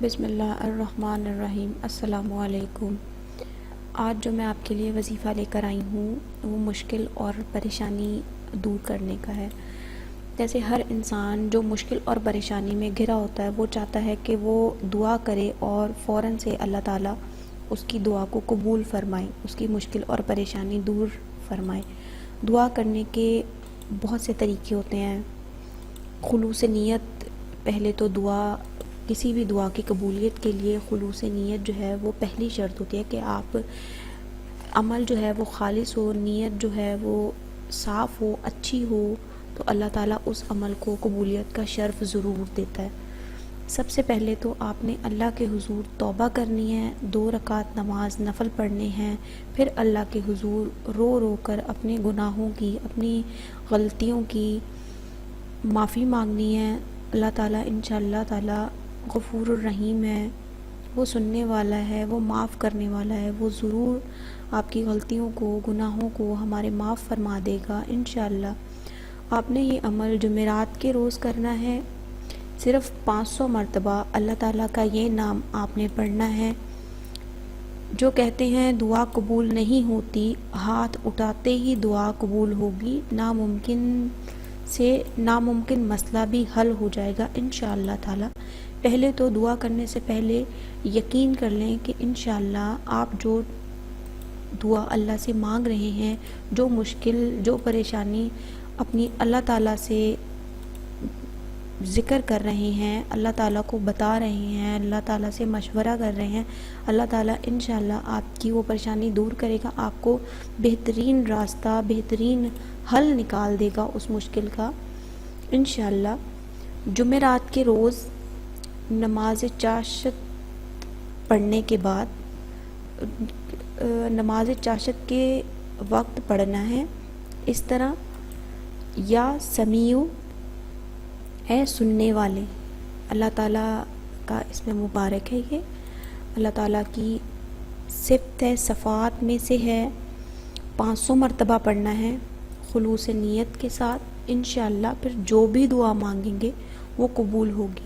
بسم اللہ الرحمن الرحیم۔ السلام علیکم۔ آج جو میں آپ کے لیے وظیفہ لے کر آئی ہوں وہ مشکل اور پریشانی دور کرنے کا ہے۔ جیسے ہر انسان جو مشکل اور پریشانی میں گھرا ہوتا ہے وہ چاہتا ہے کہ وہ دعا کرے اور فوراً سے اللہ تعالیٰ اس کی دعا کو قبول فرمائے، اس کی مشکل اور پریشانی دور فرمائے۔ دعا کرنے کے بہت سے طریقے ہوتے ہیں۔ خلوص نیت، پہلے تو کسی بھی دعا کی قبولیت کے لیے خلوص نیت جو ہے وہ پہلی شرط ہوتی ہے کہ آپ عمل جو ہے وہ خالص ہو، نیت جو ہے وہ صاف ہو، اچھی ہو، تو اللہ تعالیٰ اس عمل کو قبولیت کا شرف ضرور دیتا ہے۔ سب سے پہلے تو آپ نے اللہ کے حضور توبہ کرنی ہے، 2 رکعت نماز نفل پڑھنے ہیں، پھر اللہ کے حضور رو رو کر اپنے گناہوں کی، اپنی غلطیوں کی معافی مانگنی ہے۔ اللہ تعالیٰ انشاءاللہ تعالیٰ غفور الرحیم ہے، وہ سننے والا ہے، وہ معاف کرنے والا ہے، وہ ضرور آپ کی غلطیوں کو، گناہوں کو ہمارے معاف فرما دے گا انشاءاللہ۔ آپ نے یہ عمل جمعرات کے روز کرنا ہے، صرف 500 مرتبہ اللہ تعالیٰ کا یہ نام آپ نے پڑھنا ہے۔ جو کہتے ہیں دعا قبول نہیں ہوتی، ہاتھ اٹھاتے ہی دعا قبول ہوگی، ناممکن مسئلہ بھی حل ہو جائے گا انشاءاللہ تعالیٰ۔ پہلے تو دعا کرنے سے پہلے یقین کر لیں کہ انشاءاللہ آپ جو دعا اللہ سے مانگ رہے ہیں، جو مشکل، جو پریشانی اپنی اللہ تعالیٰ سے ذکر کر رہے ہیں، اللہ تعالیٰ کو بتا رہے ہیں، اللہ تعالیٰ سے مشورہ کر رہے ہیں، اللہ تعالیٰ انشاءاللہ آپ کی وہ پریشانی دور کرے گا، آپ کو بہترین راستہ، بہترین حل نکال دے گا اس مشکل کا انشاءاللہ۔ جمعرات کے روز نماز چاشت پڑھنے کے بعد نماز چاشت کے وقت پڑھنا ہے اس طرح: یا سمیع، اے سننے والے۔ اللہ تعالیٰ کا اس میں مبارک ہے، یہ اللہ تعالیٰ کی صفت ہے، صفات میں سے ہے۔ 500 مرتبہ پڑھنا ہے خلوص نیت کے ساتھ انشاءاللہ، پھر جو بھی دعا مانگیں گے وہ قبول ہوگی۔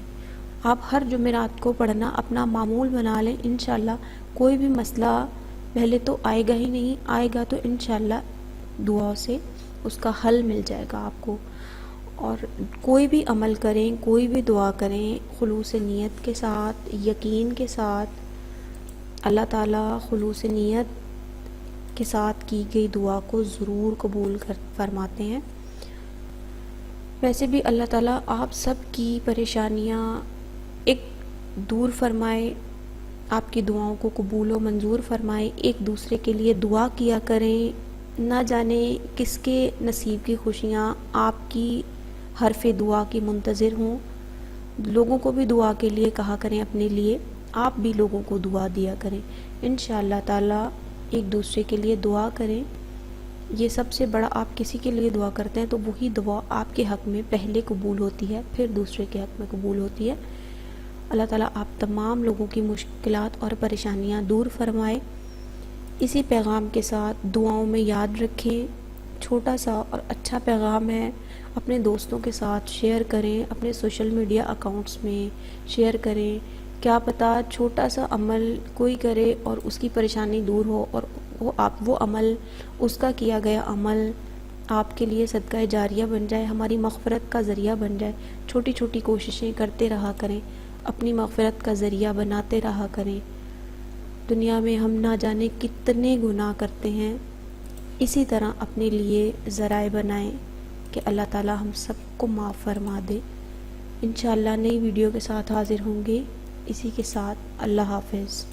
آپ ہر جمعرات کو پڑھنا اپنا معمول بنا لیں انشاءاللہ۔ کوئی بھی مسئلہ پہلے تو آئے گا ہی نہیں، آئے گا تو انشاءاللہ دعا سے اس کا حل مل جائے گا آپ کو۔ اور کوئی بھی عمل کریں، کوئی بھی دعا کریں خلوص نیت کے ساتھ، یقین کے ساتھ، اللہ تعالیٰ خلوص نیت کے ساتھ کی گئی دعا کو ضرور قبول فرماتے ہیں۔ ویسے بھی اللہ تعالیٰ آپ سب کی پریشانیاں ایک دور فرمائے، آپ کی دعاؤں کو قبول و منظور فرمائے۔ ایک دوسرے کے لیے دعا کیا کریں، نہ جانے کس کے نصیب کی خوشیاں آپ کی حرف دعا کی منتظر ہوں۔ لوگوں کو بھی دعا کے لیے کہا کریں، اپنے لیے آپ بھی لوگوں کو دعا دیا کریں انشاءاللہ تعالیٰ۔ ایک دوسرے کے لیے دعا کریں، یہ سب سے بڑا، آپ کسی کے لیے دعا کرتے ہیں تو وہی دعا آپ کے حق میں پہلے قبول ہوتی ہے، پھر دوسرے کے حق میں قبول ہوتی ہے۔ اللہ تعالیٰ آپ تمام لوگوں کی مشکلات اور پریشانیاں دور فرمائے۔ اسی پیغام کے ساتھ دعاؤں میں یاد رکھیں، چھوٹا سا اور اچھا پیغام ہے، اپنے دوستوں کے ساتھ شیئر کریں، اپنے سوشل میڈیا اکاؤنٹس میں شیئر کریں۔ کیا پتہ چھوٹا سا عمل کوئی کرے اور اس کی پریشانی دور ہو، اور وہ عمل، اس کا کیا گیا عمل آپ کے لیے صدقہ جاریہ بن جائے، ہماری مغفرت کا ذریعہ بن جائے۔ چھوٹی چھوٹی کوششیں کرتے رہا کریں، اپنی مغفرت کا ذریعہ بناتے رہا کریں۔ دنیا میں ہم نہ جانے کتنے گناہ کرتے ہیں، اسی طرح اپنے لیے ذرائع بنائیں کہ اللہ تعالیٰ ہم سب کو معاف فرما دے۔ انشاءاللہ نئی ویڈیو کے ساتھ حاضر ہوں گے۔ اسی کے ساتھ اللہ حافظ۔